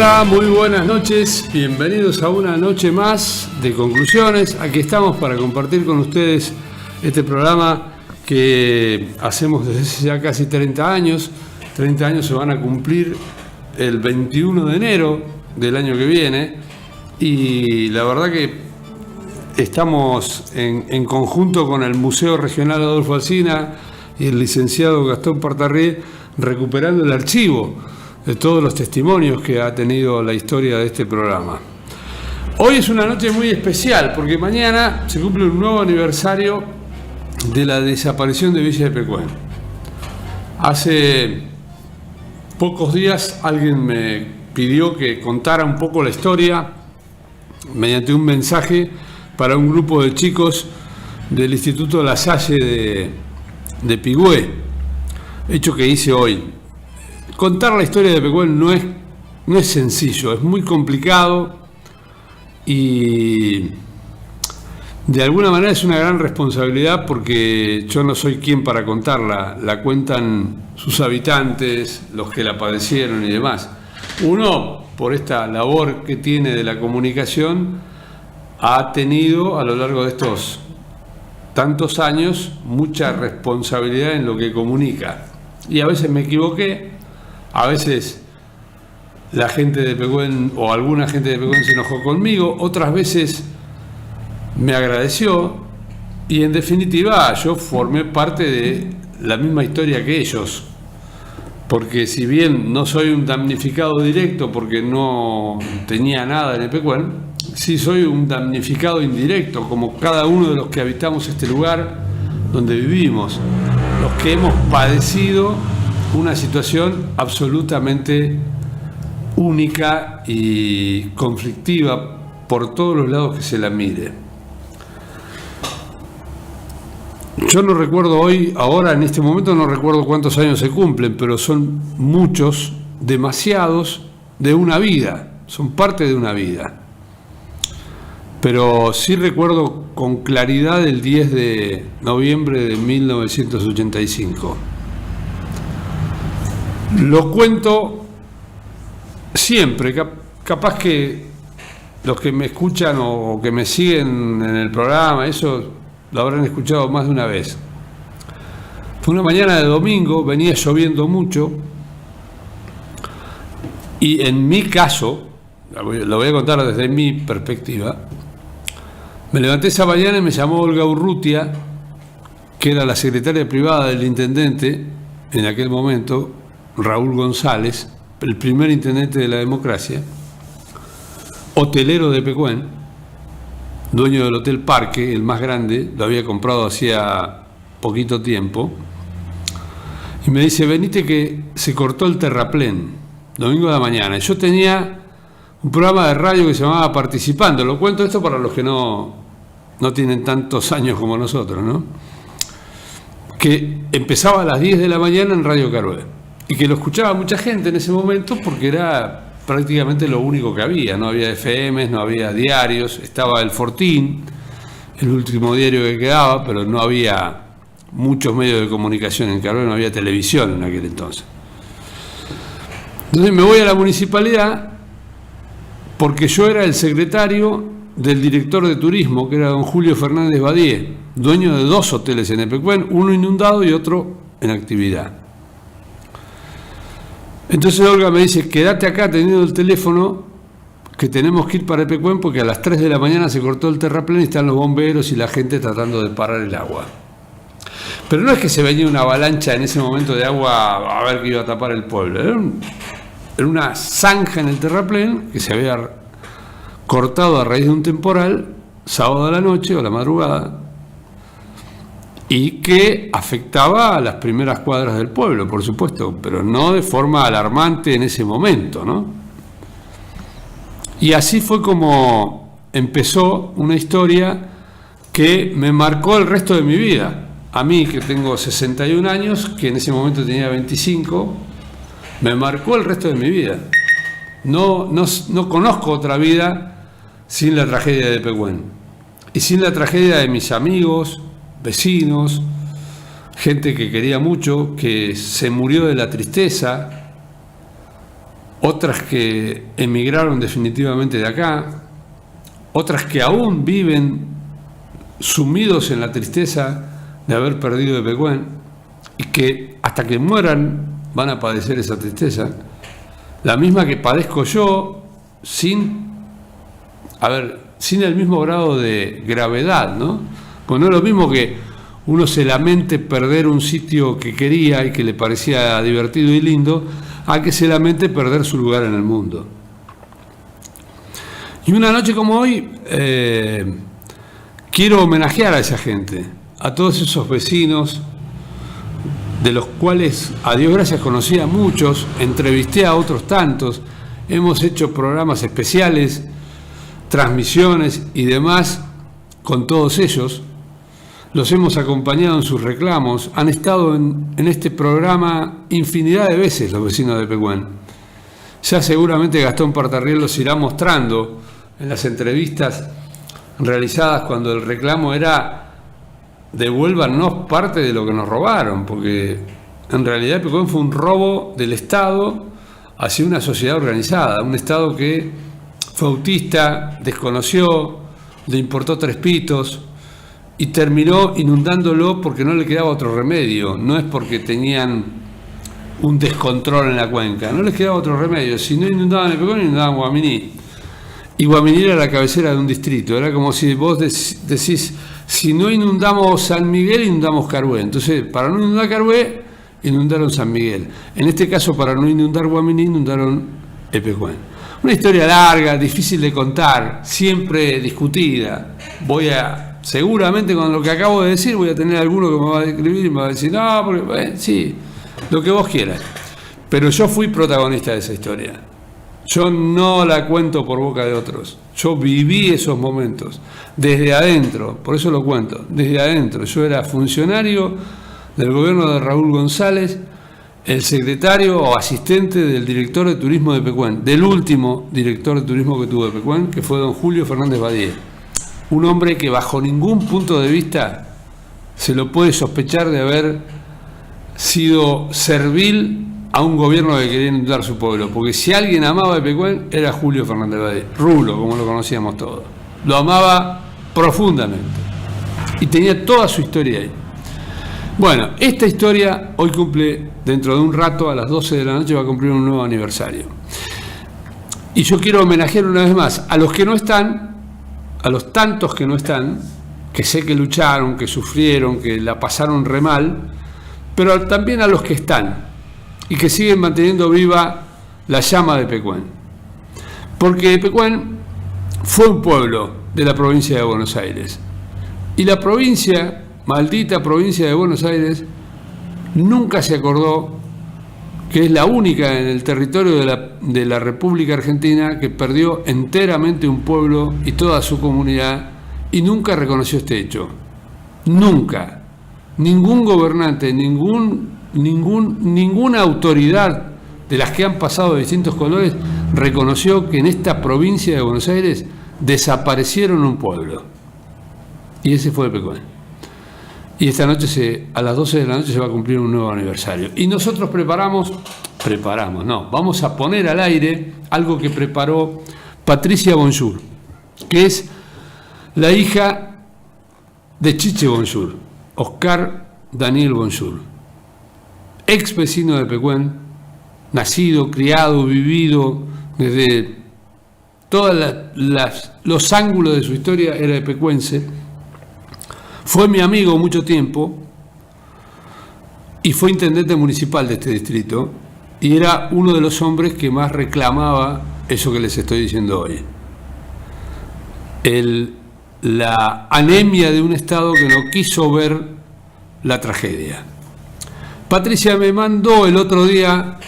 Hola, muy buenas noches, bienvenidos a una noche más de conclusiones. Aquí estamos para compartir con ustedes este programa que hacemos desde hace ya casi 30 años. 30 años se van a cumplir el 21 de enero del año que viene y la verdad que estamos en conjunto con el Museo Regional Adolfo Alsina y el licenciado Gastón Partarrié recuperando el archivo de todos los testimonios que ha tenido la historia de este programa. Hoy es una noche muy especial porque mañana se cumple un nuevo aniversario de la desaparición de Villa de Pecuén. Hace pocos días alguien me pidió que contara un poco la historia mediante un mensaje para un grupo de chicos del Instituto La Salle de Pigüé, hecho que hice hoy. Contar la historia de Pecuén no es sencillo, es muy complicado y de alguna manera es una gran responsabilidad porque yo no soy quien para contarla, la cuentan sus habitantes, los que la padecieron y demás. Uno, por esta labor que tiene de la comunicación, ha tenido a lo largo de estos tantos años mucha responsabilidad en lo que comunica. Y a veces me equivoqué, a veces la gente de Pecuén o alguna gente de Pecuén se enojó conmigo, otras veces me agradeció y en definitiva yo formé parte de la misma historia que ellos. Porque si bien no soy un damnificado directo porque no tenía nada en el Pecuén, sí soy un damnificado indirecto, como cada uno de los que habitamos este lugar donde vivimos, los que hemos padecido una situación absolutamente única y conflictiva por todos los lados que se la mire. Yo no recuerdo hoy, ahora en este momento no recuerdo cuántos años se cumplen, pero son muchos, demasiados, de una vida, son parte de una vida. Pero sí recuerdo con claridad el 10 de noviembre de 1985. Lo cuento siempre, capaz que los que me escuchan o que me siguen en el programa, eso lo habrán escuchado más de una vez. Fue una mañana de domingo, venía lloviendo mucho y en mi caso, lo voy a contar desde mi perspectiva, me levanté esa mañana y me llamó Olga Urrutia, que era la secretaria privada del intendente en aquel momento, Raúl González, el primer intendente de la democracia, hotelero de Pecuén, dueño del Hotel Parque, el más grande, lo había comprado hacía poquito tiempo, y me dice, venite que se cortó el terraplén, domingo de la mañana. Yo tenía un programa de radio que se llamaba Participando, lo cuento esto para los que no tienen tantos años como nosotros, ¿no? Que empezaba a las 10 de la mañana en Radio Carué, y que lo escuchaba mucha gente en ese momento porque era prácticamente lo único que había, no había FMs, no había diarios, estaba el Fortín, el último diario que quedaba, pero no había muchos medios de comunicación en Carué, no había televisión en aquel entonces. Entonces me voy a la municipalidad porque yo era el secretario del director de turismo, que era don Julio Fernández Badié, dueño de 2 hoteles en Pecuén, uno inundado y otro en actividad. Entonces Olga me dice, quédate acá teniendo el teléfono, que tenemos que ir para Pecuén porque a las 3 de la mañana se cortó el terraplén y están los bomberos y la gente tratando de parar el agua. Pero no es que se venía una avalancha en ese momento de agua a ver que iba a tapar el pueblo, era una zanja en el terraplén que se había cortado a raíz de un temporal, sábado a la noche o a la madrugada, y que afectaba a las primeras cuadras del pueblo, por supuesto, pero no de forma alarmante en ese momento, ¿no? Y así fue como empezó una historia que me marcó el resto de mi vida. A mí, que tengo 61 años, que en ese momento tenía 25, me marcó el resto de mi vida. No conozco otra vida sin la tragedia de Pecuén. Y sin la tragedia de mis amigos, vecinos, gente que quería mucho, que se murió de la tristeza, otras que emigraron definitivamente de acá, otras que aún viven sumidos en la tristeza de haber perdido de Pecuén y que hasta que mueran van a padecer esa tristeza, la misma que padezco yo sin el mismo grado de gravedad, ¿no? Pues no es lo mismo que uno se lamente perder un sitio que quería y que le parecía divertido y lindo, a que se lamente perder su lugar en el mundo. Y una noche como hoy, quiero homenajear a esa gente, a todos esos vecinos, de los cuales, a Dios gracias, conocí a muchos, entrevisté a otros tantos, hemos hecho programas especiales, transmisiones y demás con todos ellos, los hemos acompañado en sus reclamos, han estado en este programa infinidad de veces los vecinos de Pecuén. Ya seguramente Gastón Partarriel los irá mostrando en las entrevistas realizadas cuando el reclamo era devuélvanos parte de lo que nos robaron, porque en realidad Pecuén fue un robo del Estado hacia una sociedad organizada, un Estado que fue autista, desconoció, le importó tres pitos y terminó inundándolo porque no le quedaba otro remedio, no es porque tenían un descontrol en la cuenca, no les quedaba otro remedio, si no inundaban el Pecuén, inundaban Guaminí. Y Guaminí era la cabecera de un distrito, era como si vos decís, si no inundamos San Miguel, inundamos Carué. Entonces, para no inundar Carué, inundaron San Miguel. En este caso, para no inundar Guaminí, inundaron Pecuén. Una historia larga, difícil de contar, siempre discutida. Seguramente con lo que acabo de decir, voy a tener alguno que me va a escribir y me va a decir, no, porque, sí, lo que vos quieras. Pero yo fui protagonista de esa historia. Yo no la cuento por boca de otros. Yo viví esos momentos desde adentro, por eso lo cuento, desde adentro. Yo era funcionario del gobierno de Raúl González, el secretario o asistente del director de turismo de Pecuén, del último director de turismo que tuvo de Pecuén, que fue don Julio Fernández Badie. Un hombre que bajo ningún punto de vista se lo puede sospechar de haber sido servil a un gobierno que quería inundar su pueblo, porque si alguien amaba a Pecuén era Julio Fernández Badie, Rulo, como lo conocíamos todos. Lo amaba profundamente y tenía toda su historia ahí. Bueno, esta historia hoy cumple, dentro de un rato, a las 12 de la noche va a cumplir un nuevo aniversario. Y yo quiero homenajear una vez más a los que no están, a los tantos que no están, que sé que lucharon, que sufrieron, que la pasaron re mal, pero también a los que están y que siguen manteniendo viva la llama de Pecuén. Porque Pecuén fue un pueblo de la provincia de Buenos Aires. Y la provincia, maldita provincia de Buenos Aires, nunca se acordó que es la única en el territorio de la República Argentina que perdió enteramente un pueblo y toda su comunidad, y nunca reconoció este hecho. Nunca. Ningún gobernante, ninguna autoridad de las que han pasado de distintos colores reconoció que en esta provincia de Buenos Aires desaparecieron un pueblo. Y ese fue Pecuén. Y esta noche, a las 12 de la noche, se va a cumplir un nuevo aniversario. Y nosotros vamos a poner al aire algo que preparó Patricia Bonjour, que es la hija de Chiche Bonjour, Oscar Daniel Bonjour, ex vecino de Pecuén, nacido, criado, vivido, desde todos los ángulos de su historia era de pecuense. Fue mi amigo mucho tiempo y fue intendente municipal de este distrito y era uno de los hombres que más reclamaba eso que les estoy diciendo hoy. La anemia de un Estado que no quiso ver la tragedia. Patricia me mandó el otro día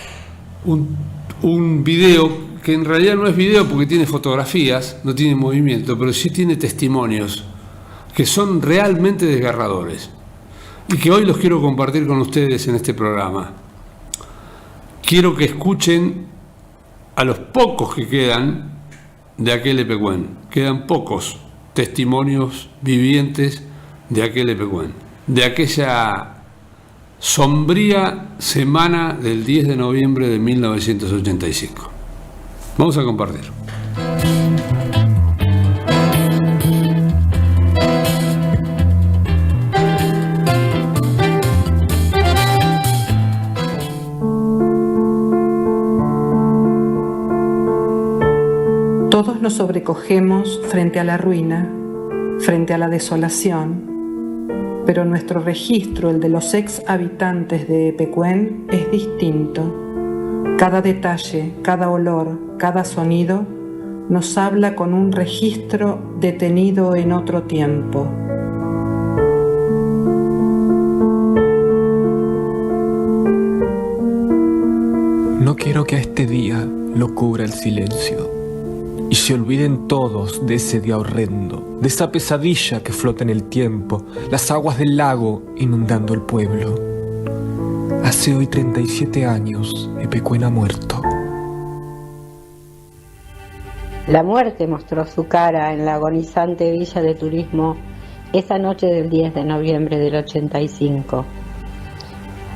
un video que en realidad no es video porque tiene fotografías, no tiene movimiento, pero sí tiene testimonios que son realmente desgarradores y que hoy los quiero compartir con ustedes en este programa. Quiero que escuchen a los pocos que quedan de aquel Pecuén. Quedan pocos testimonios vivientes de aquel Pecuén, de aquella sombría semana del 10 de noviembre de 1985. Vamos a compartir. Todos nos sobrecogemos frente a la ruina, frente a la desolación, pero nuestro registro, el de los ex habitantes de Epecuén, es distinto. Cada detalle, cada olor, cada sonido nos habla con un registro detenido en otro tiempo. No quiero que a este día lo cubra el silencio y se olviden todos de ese día horrendo, de esa pesadilla que flota en el tiempo, las aguas del lago inundando el pueblo. Hace hoy 37 años, Epecuén ha muerto. La muerte mostró su cara en la agonizante villa de turismo esa noche del 10 de noviembre del 85.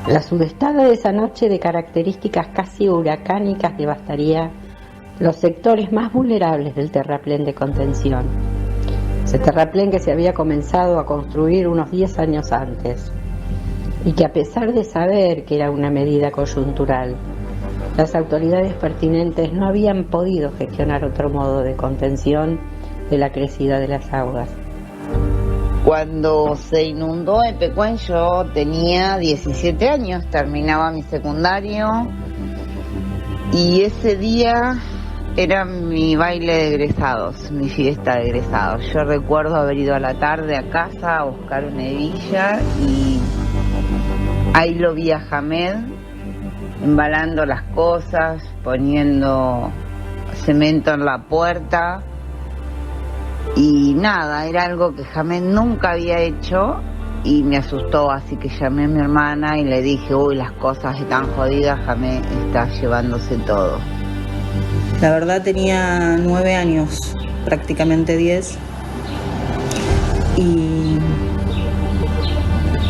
La sudestada de esa noche, de características casi huracánicas, devastaría los sectores más vulnerables del terraplén de contención. Ese terraplén que se había comenzado a construir unos 10 años antes y que, a pesar de saber que era una medida coyuntural, las autoridades pertinentes no habían podido gestionar otro modo de contención de la crecida de las aguas. Cuando se inundó Epecuén yo tenía 17 años, terminaba mi secundario y ese día era mi baile de egresados, mi fiesta de egresados. Yo recuerdo haber ido a la tarde a casa a buscar una hebilla y ahí lo vi a Hamed embalando las cosas, poniendo cemento en la puerta y nada, era algo que Hamed nunca había hecho y me asustó, así que llamé a mi hermana y le dije, uy, las cosas están jodidas, Hamed está llevándose todo. La verdad tenía 9 años, prácticamente 10, y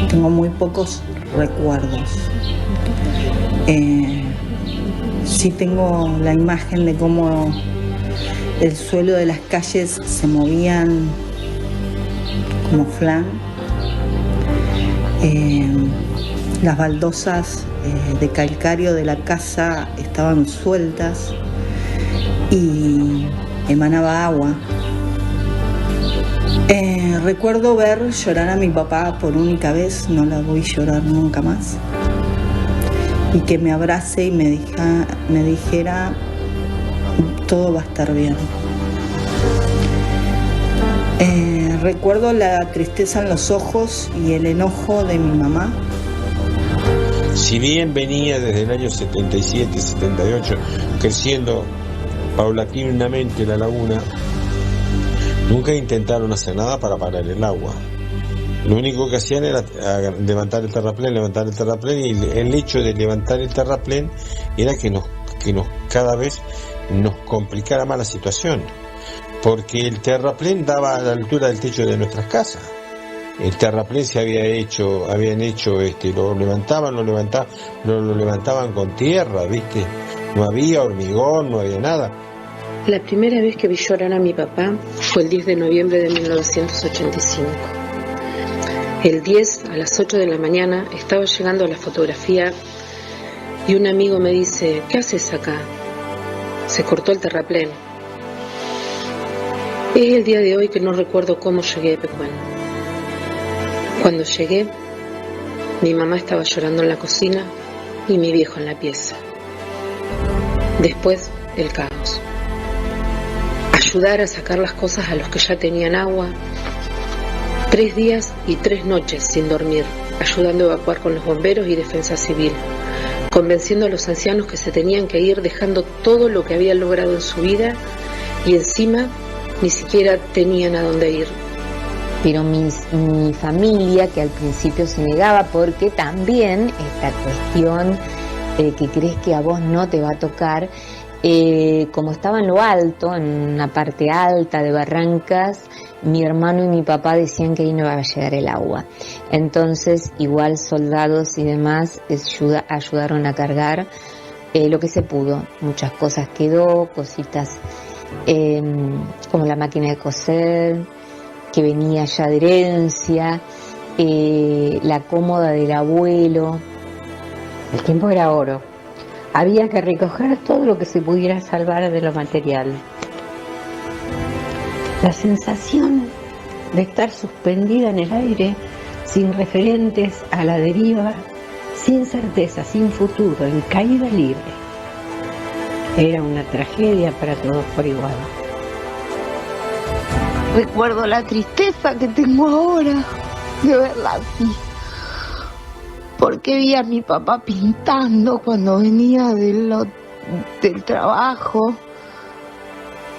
tengo muy pocos recuerdos. Sí tengo la imagen de cómo el suelo de las calles se movían como flan. Las baldosas de calcario de la casa estaban sueltas y emanaba agua. Recuerdo ver llorar a mi papá por única vez, no la voy a llorar nunca más, y que me abrace y me dijera todo va a estar bien. Recuerdo la tristeza en los ojos y el enojo de mi mamá. Si bien venía desde el año 77, 78, creciendo paulatinamente la laguna, nunca intentaron hacer nada para parar el agua. Lo único que hacían era levantar el terraplén, y el hecho de levantar el terraplén era que nos cada vez nos complicara más la situación, porque el terraplén daba a la altura del techo de nuestras casas. El terraplén habían hecho, lo levantaban con tierra, ¿viste? No había hormigón, no había nada. La primera vez que vi llorar a mi papá fue el 10 de noviembre de 1985. El 10 a las 8 de la mañana estaba llegando a la fotografía y un amigo me dice, ¿qué haces acá? Se cortó el terraplén. Es el día de hoy que no recuerdo cómo llegué a Epecuén. Cuando llegué, mi mamá estaba llorando en la cocina y mi viejo en la pieza. Después, el caos. Ayudar a sacar las cosas a los que ya tenían agua. 3 días y 3 noches sin dormir, ayudando a evacuar con los bomberos y defensa civil, convenciendo a los ancianos que se tenían que ir, dejando todo lo que habían logrado en su vida y encima ni siquiera tenían a dónde ir. Pero mi familia, que al principio se negaba, porque también esta cuestión que crees que a vos no te va a tocar, como estaba en lo alto, en una parte alta de Barrancas, mi hermano y mi papá decían que ahí no iba a llegar el agua. Entonces, igual soldados y demás ayudaron a cargar lo que se pudo. Muchas cosas quedó, cositas como la máquina de coser, que venía ya de herencia, la cómoda del abuelo. El tiempo era oro. Había que recoger todo lo que se pudiera salvar de lo material. La sensación de estar suspendida en el aire, sin referentes, a la deriva, sin certeza, sin futuro, en caída libre. Era una tragedia para todos por igual. Recuerdo la tristeza que tengo ahora de verla así. Porque vi a mi papá pintando cuando venía del trabajo.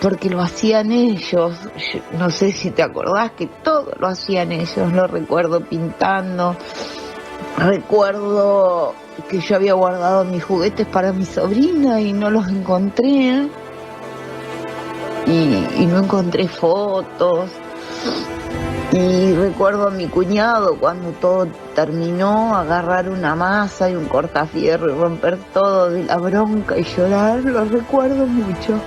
Porque lo hacían ellos. No sé si te acordás que todo lo hacían ellos. Lo recuerdo pintando. Recuerdo que yo había guardado mis juguetes para mi sobrina y no los encontré. Y no encontré fotos. Y recuerdo a mi cuñado cuando todo terminó, agarrar una masa y un cortafierro y romper todo de la bronca y llorar. Lo recuerdo mucho.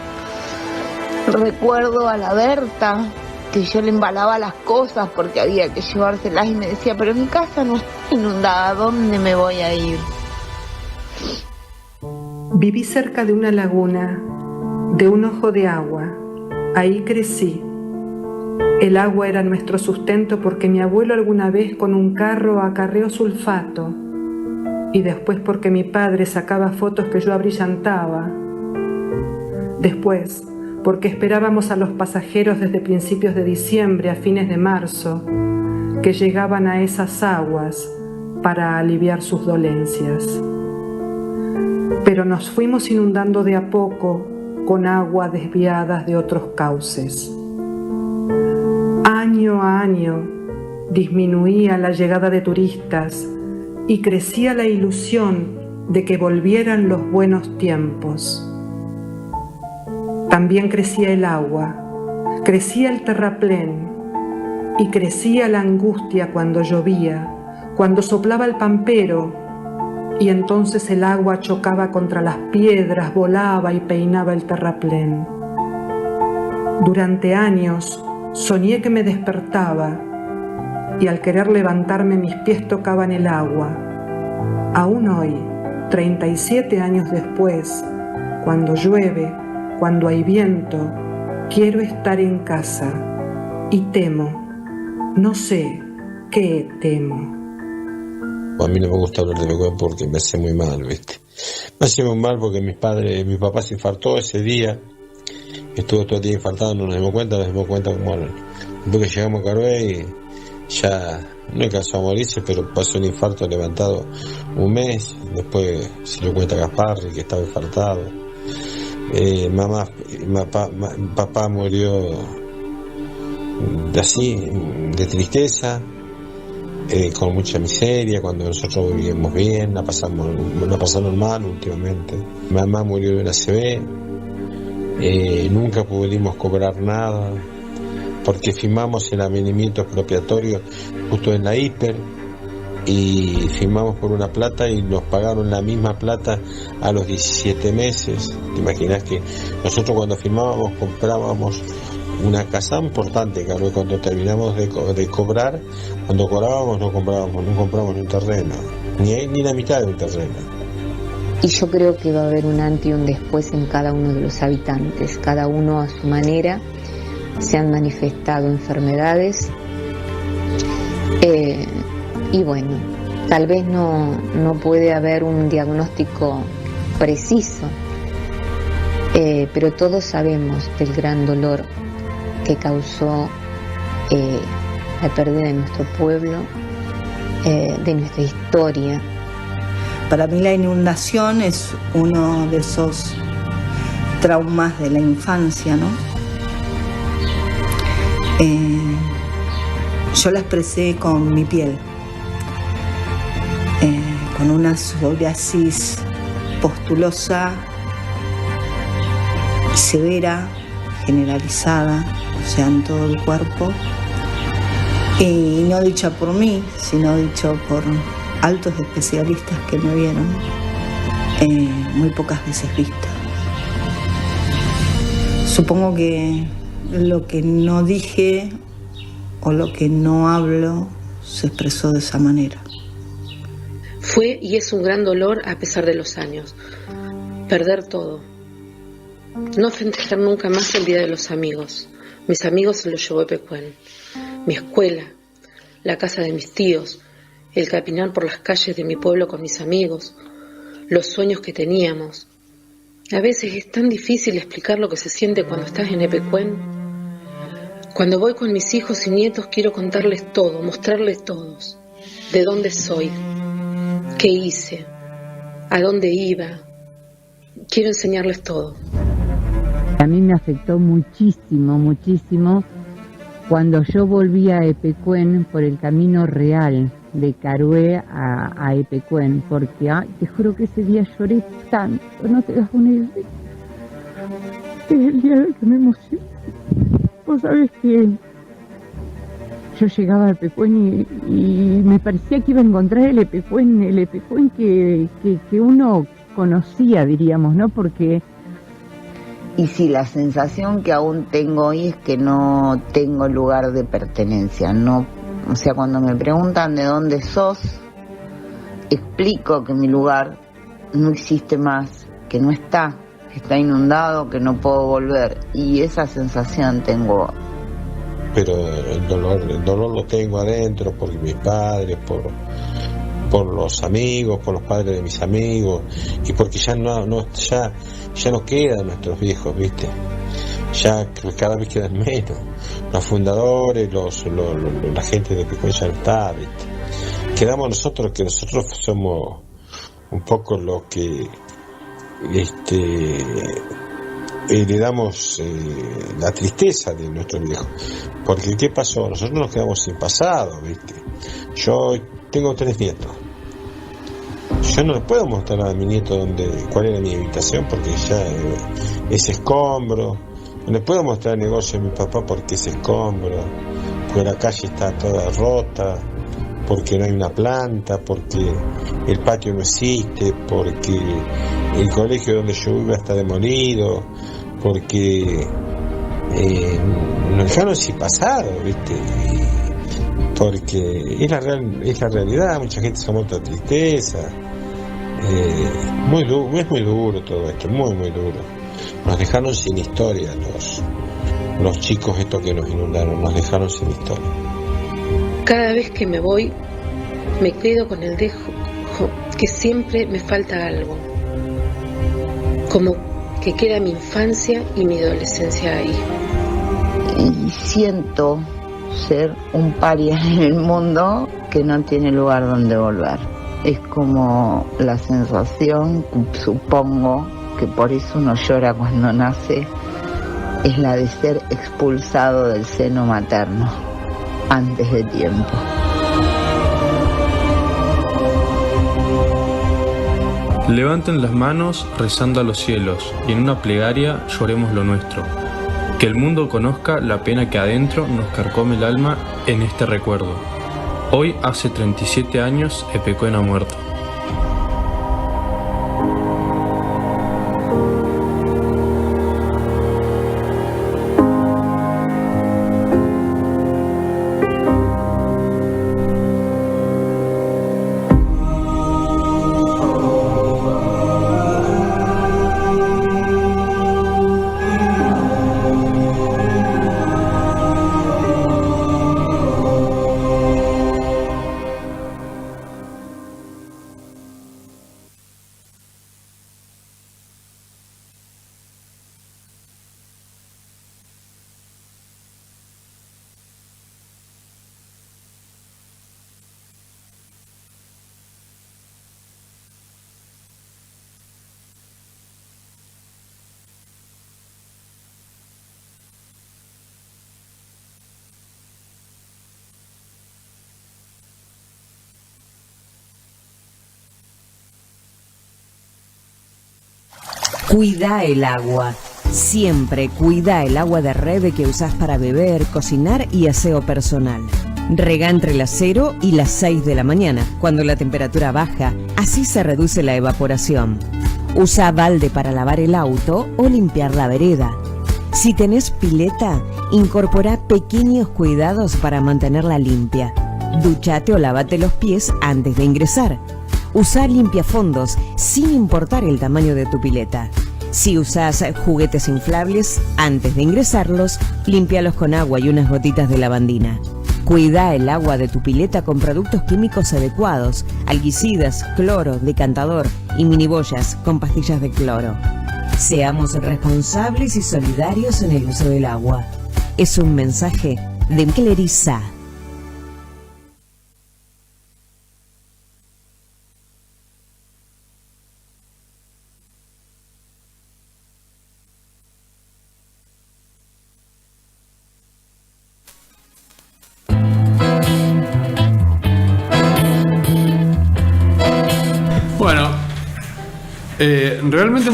Recuerdo a la Berta, que yo le embalaba las cosas porque había que llevárselas y me decía, pero mi casa no está inundada, ¿a dónde me voy a ir? Viví cerca de una laguna, de un ojo de agua. Ahí crecí. El agua era nuestro sustento porque mi abuelo alguna vez con un carro acarreó sulfato y después porque mi padre sacaba fotos que yo abrillantaba. Después, porque esperábamos a los pasajeros desde principios de diciembre a fines de marzo, que llegaban a esas aguas para aliviar sus dolencias. Pero nos fuimos inundando de a poco con agua desviadas de otros cauces. Año a año disminuía la llegada de turistas y crecía la ilusión de que volvieran los buenos tiempos. También crecía el agua, crecía el terraplén y crecía la angustia cuando llovía, cuando soplaba el pampero y entonces el agua chocaba contra las piedras, volaba y peinaba el terraplén. Durante años soñé que me despertaba y al querer levantarme mis pies tocaban el agua. Aún hoy, 37 años después, cuando llueve, cuando hay viento, quiero estar en casa y temo, no sé qué temo. A mí no me gusta hablar de Pecuén porque me hace muy mal, ¿viste? Me hace muy mal porque mi papá se infartó ese día, estuvo todo el día infartado, no nos dimos cuenta como después que llegamos a Carué ya no alcanzó a morirse, pero pasó un infarto levantado un mes, después se lo cuenta Gasparri que estaba infartado. Papá murió así, de tristeza, con mucha miseria, cuando nosotros vivíamos bien, la pasamos mal últimamente. Mamá murió de una ACV, nunca pudimos cobrar nada, porque firmamos el avenimiento expropiatorio justo en la hiper, y firmamos por una plata y nos pagaron la misma plata a los 17 meses. Te imaginas que nosotros cuando firmábamos comprábamos una casa importante, que cuando terminamos de cobrar, cuando cobrábamos no comprábamos un terreno, ni la mitad de un terreno. Y yo creo que va a haber un antes y un después en cada uno de los habitantes, cada uno a su manera. Se han manifestado enfermedades y bueno, tal vez no puede haber un diagnóstico preciso, pero todos sabemos del gran dolor que causó la pérdida de nuestro pueblo, de nuestra historia. Para mí la inundación es uno de esos traumas de la infancia, ¿no? Yo la expresé con mi piel, con una psoriasis pustulosa, severa, generalizada, o sea, en todo el cuerpo, y no dicha por mí, sino dicho por altos especialistas que me vieron. muy pocas veces vista. Supongo que lo que no dije o lo que no hablo se expresó de esa manera. Fue y es un gran dolor a pesar de los años. Perder todo. No festejar nunca más el Día de los Amigos. Mis amigos se los llevó Epecuén. Mi escuela, la casa de mis tíos, el caminar por las calles de mi pueblo con mis amigos, los sueños que teníamos. A veces es tan difícil explicar lo que se siente cuando estás en Epecuén. Cuando voy con mis hijos y nietos quiero contarles todo, mostrarles todos. De dónde soy, qué hice, a dónde iba. Quiero enseñarles todo. A mí me afectó muchísimo, muchísimo cuando yo volví a Epecuén por el camino real de Carué a Epecuén, porque te juro que ese día lloré tanto, no te das una idea. Es el día del que me emocioné. Vos sabés que yo llegaba a Epecuén y me parecía que iba a encontrar el Epecuén que uno conocía, diríamos, ¿no? Porque... Y sí, la sensación que aún tengo hoy es que no tengo lugar de pertenencia. No, o sea, cuando me preguntan de dónde sos, explico que mi lugar no existe más, que no está, que está inundado, que no puedo volver. Y esa sensación tengo. Pero el dolor lo tengo adentro por mis padres, por los amigos, por los padres de mis amigos, y porque ya no quedan nuestros viejos, ¿viste? Ya cada vez quedan menos. Los fundadores, la gente de Epecuén ya no está, ¿viste? Quedamos nosotros, que nosotros somos un poco los que le damos la tristeza de nuestros viejos. Porque ¿qué pasó? Nosotros nos quedamos sin pasado, ¿viste? Yo tengo 3 nietos. Yo no les puedo mostrar a mi nieto cuál era mi habitación porque ya es escombro. No les puedo mostrar el negocio de mi papá porque es escombro, porque la calle está toda rota, porque no hay una planta, porque el patio no existe, porque el colegio donde yo vivo está demolido, porque nos dejaron sin pasado, ¿viste? Porque es la realidad. Mucha gente se ha muerto de tristeza. Es muy duro todo esto, muy duro. Nos dejaron sin historia los chicos estos que nos inundaron, nos dejaron sin historia. Cada vez que me voy, me quedo con el dejo que siempre me falta algo. Como que queda mi infancia y mi adolescencia ahí. Y siento ser un paria en el mundo que no tiene lugar donde volver. Es como la sensación, supongo, que por eso uno llora cuando nace, es la de ser expulsado del seno materno antes de tiempo. Levanten las manos rezando a los cielos y en una plegaria lloremos lo nuestro. Que el mundo conozca la pena que adentro nos carcome el alma en este recuerdo. Hoy hace 37 años Epecuén ha muerto. Cuida el agua. Siempre cuida el agua de Rebe que usás para beber, cocinar y aseo personal. Rega entre las 0 y las 6 de la mañana, cuando la temperatura baja, así se reduce la evaporación. Usa balde para lavar el auto o limpiar la vereda. Si tenés pileta, incorpora pequeños cuidados para mantenerla limpia. Duchate o lavate los pies antes de ingresar. Usa limpiafondos sin importar el tamaño de tu pileta. Si usas juguetes inflables, antes de ingresarlos, límpialos con agua y unas gotitas de lavandina. Cuida el agua de tu pileta con productos químicos adecuados, alguicidas, cloro, decantador y miniboyas con pastillas de cloro. Seamos responsables y solidarios en el uso del agua. Es un mensaje de Cleriza. Realmente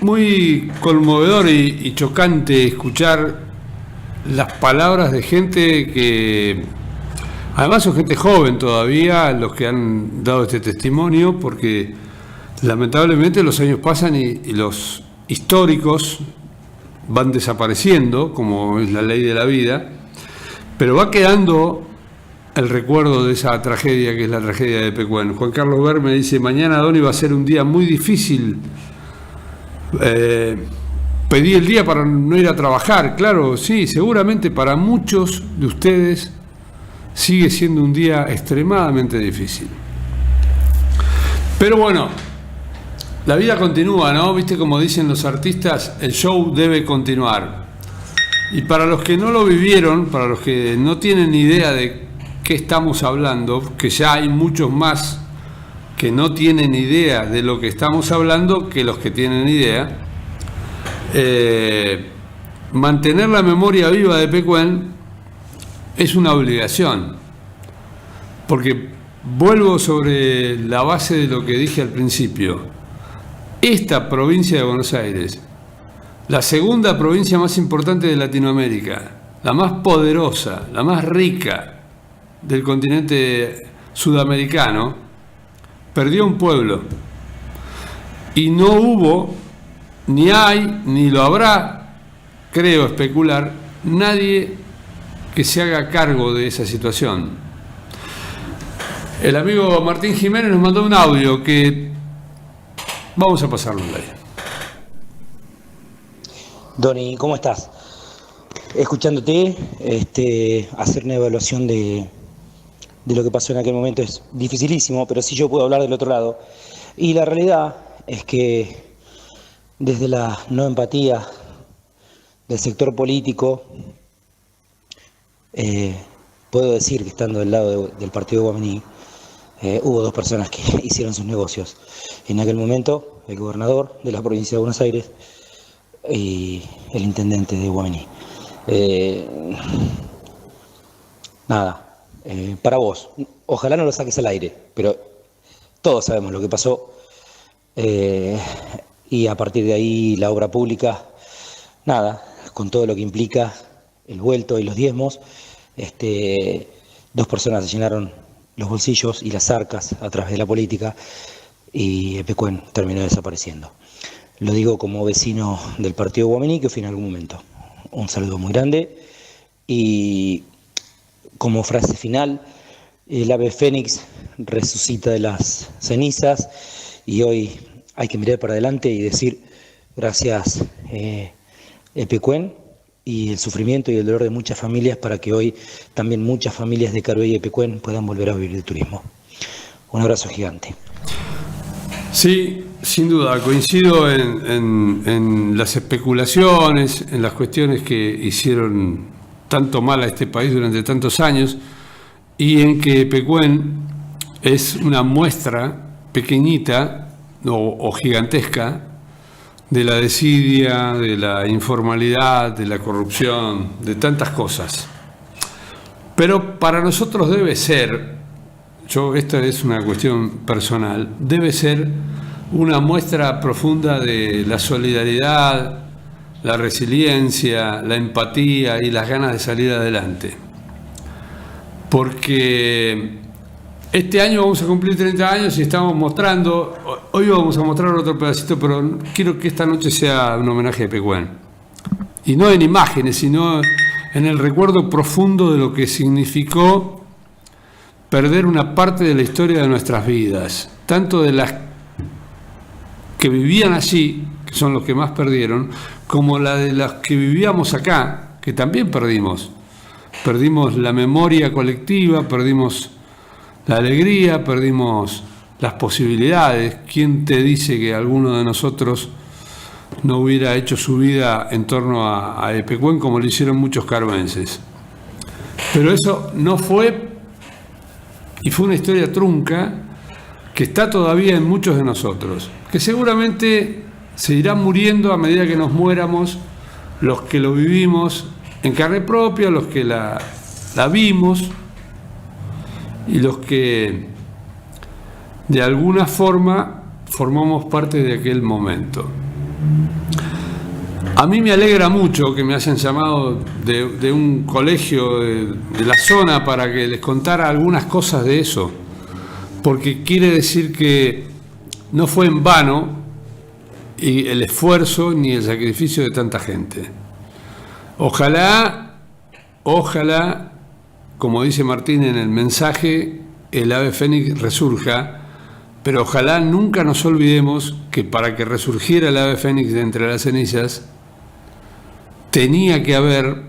muy conmovedor y chocante escuchar las palabras de gente que además son gente joven todavía, los que han dado este testimonio, porque lamentablemente los años pasan y los históricos van desapareciendo, como es la ley de la vida, pero va quedando el recuerdo de esa tragedia que es la tragedia de Pecuén. Juan Carlos Ver me dice: mañana, Doni, va a ser un día muy difícil. Pedí el día para no ir a trabajar. Claro, sí, seguramente para muchos de ustedes sigue siendo un día extremadamente difícil. Pero bueno, la vida continúa, ¿no? Viste, como dicen los artistas, el show debe continuar. Y para los que no lo vivieron, para los que no tienen idea de qué estamos hablando, que ya hay muchos más que no tienen idea de lo que estamos hablando que los que tienen idea, mantener la memoria viva de Pecuén es una obligación, porque vuelvo sobre la base de lo que dije al principio. Esta provincia de Buenos Aires, la segunda provincia más importante de Latinoamérica, la más poderosa, la más rica del continente sudamericano, perdió un pueblo. Y no hubo, ni hay, ni lo habrá, creo especular, nadie que se haga cargo de esa situación. El amigo Martín Jiménez nos mandó un audio que vamos a pasarlo ahí. Doni, ¿cómo estás? Escuchándote, hacer una evaluación de lo que pasó en aquel momento es dificilísimo, pero sí yo puedo hablar del otro lado. Y la realidad es que desde la no empatía del sector político, puedo decir que estando del lado del partido Guamaní, hubo dos personas que hicieron sus negocios. En aquel momento, el gobernador de la provincia de Buenos Aires y el intendente de Guamaní. Para vos, ojalá no lo saques al aire, pero todos sabemos lo que pasó, y a partir de ahí la obra pública, con todo lo que implica el vuelto y los diezmos, dos personas se llenaron los bolsillos y las arcas a través de la política y Pecuén terminó desapareciendo. Lo digo como vecino del partido Guamaní, que fui en algún momento. Un saludo muy grande y como frase final, el ave fénix resucita de las cenizas y hoy hay que mirar para adelante y decir gracias Pecuén y el sufrimiento y el dolor de muchas familias para que hoy también muchas familias de Carué y Pecuén puedan volver a vivir del turismo. Un abrazo gigante. Sí, sin duda, coincido en las especulaciones, en las cuestiones que hicieron tanto mal a este país durante tantos años y en que Pecuén es una muestra pequeñita o gigantesca de la desidia, de la informalidad, de la corrupción, de tantas cosas. Pero para nosotros debe ser, esta es una cuestión personal, debe ser una muestra profunda de la solidaridad, la resiliencia, la empatía y las ganas de salir adelante. Porque Este año vamos a cumplir 30 años y estamos mostrando, hoy vamos a mostrar otro pedacito, pero quiero que esta noche sea un homenaje a Epecuén. Y no en imágenes, sino en el recuerdo profundo de lo que significó perder una parte de la historia de nuestras vidas, tanto de las que vivían allí, que son los que más perdieron, como la de las que vivíamos acá, que también perdimos. Perdimos la memoria colectiva, perdimos la alegría, perdimos las posibilidades. ¿Quién te dice que alguno de nosotros no hubiera hecho su vida en torno a Epecuén como lo hicieron muchos caruenses? Pero eso no fue, y fue una historia trunca que está todavía en muchos de nosotros, que seguramente se irán muriendo a medida que nos muéramos, los que lo vivimos en carne propia, los que la vimos, y los que de alguna forma formamos parte de aquel momento. A mí me alegra mucho que me hayan llamado de un colegio de la zona para que les contara algunas cosas de eso, porque quiere decir que no fue en vano y el esfuerzo ni el sacrificio de tanta gente. Ojalá, como dice Martín en el mensaje, el ave fénix resurja, pero ojalá nunca nos olvidemos que para que resurgiera el ave fénix de entre las cenizas, tenía que haber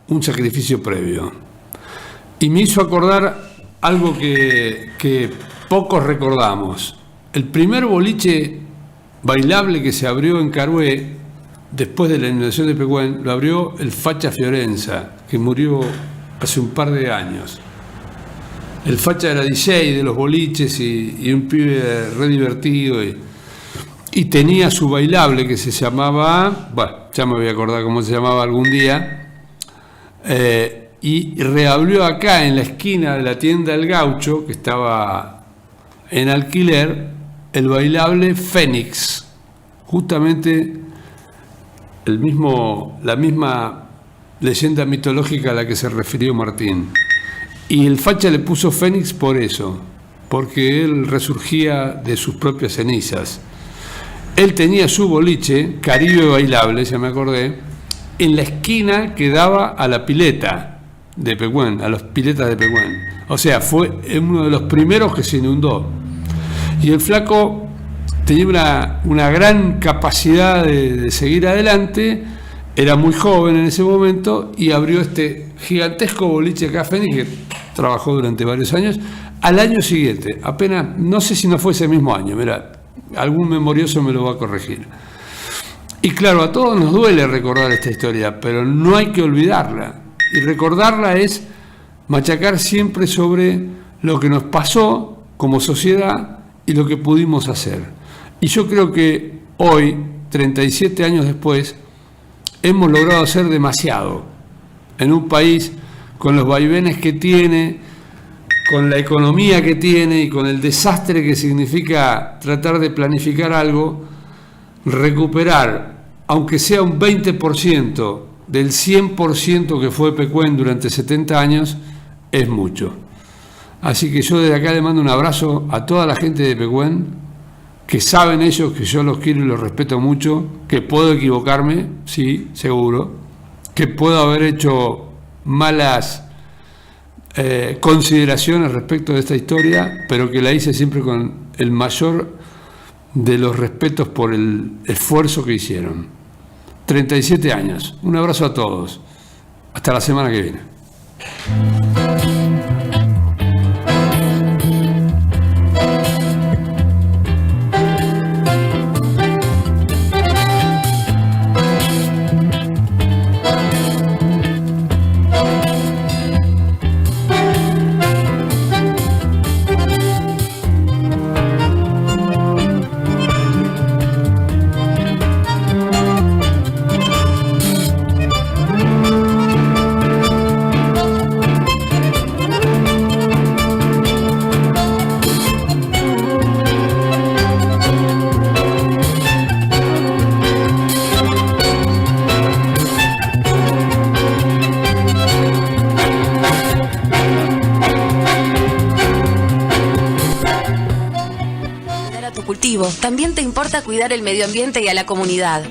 un sacrificio previo. Y me hizo acordar algo que pocos recordamos. El primer boliche bailable que se abrió en Carué, después de la inundación de Epecuén, lo abrió el Facha Fiorenza, que murió hace un par de años. El Facha era DJ de los boliches y un pibe re divertido y tenía su bailable que se llamaba, bueno, ya me voy a acordar cómo se llamaba algún día, y reabrió acá en la esquina de la tienda del Gaucho, que estaba en alquiler, el bailable Fénix, justamente la misma leyenda mitológica a la que se refirió Martín. Y el Facha le puso Fénix por eso, porque él resurgía de sus propias cenizas. Él tenía su boliche, Caribe Bailable, ya me acordé, en la esquina que daba a la pileta de Epecuén, a las piletas de Epecuén. O sea, fue uno de los primeros que se inundó. Y el flaco tenía una gran capacidad de seguir adelante, era muy joven en ese momento y abrió este gigantesco boliche acá, Fénix, que trabajó durante varios años. Al año siguiente, apenas, no sé si no fue ese mismo año, mirá, algún memorioso me lo va a corregir. Y claro, a todos nos duele recordar esta historia, pero no hay que olvidarla. Y recordarla es machacar siempre sobre lo que nos pasó como sociedad y lo que pudimos hacer. Y yo creo que hoy, 37 años después, hemos logrado hacer demasiado en un país con los vaivenes que tiene, con la economía que tiene y con el desastre que significa tratar de planificar algo. Recuperar, aunque sea un 20% del 100% que fue Epecuén durante 70 años, es mucho. Así que yo desde acá le mando un abrazo a toda la gente de Epecuén, que saben ellos que yo los quiero y los respeto mucho, que puedo equivocarme, sí, seguro, que puedo haber hecho malas consideraciones respecto de esta historia, pero que la hice siempre con el mayor de los respetos por el esfuerzo que hicieron. 37 años. Un abrazo a todos. Hasta la semana que viene. Colectivo también te importa cuidar el medio ambiente y a la comunidad.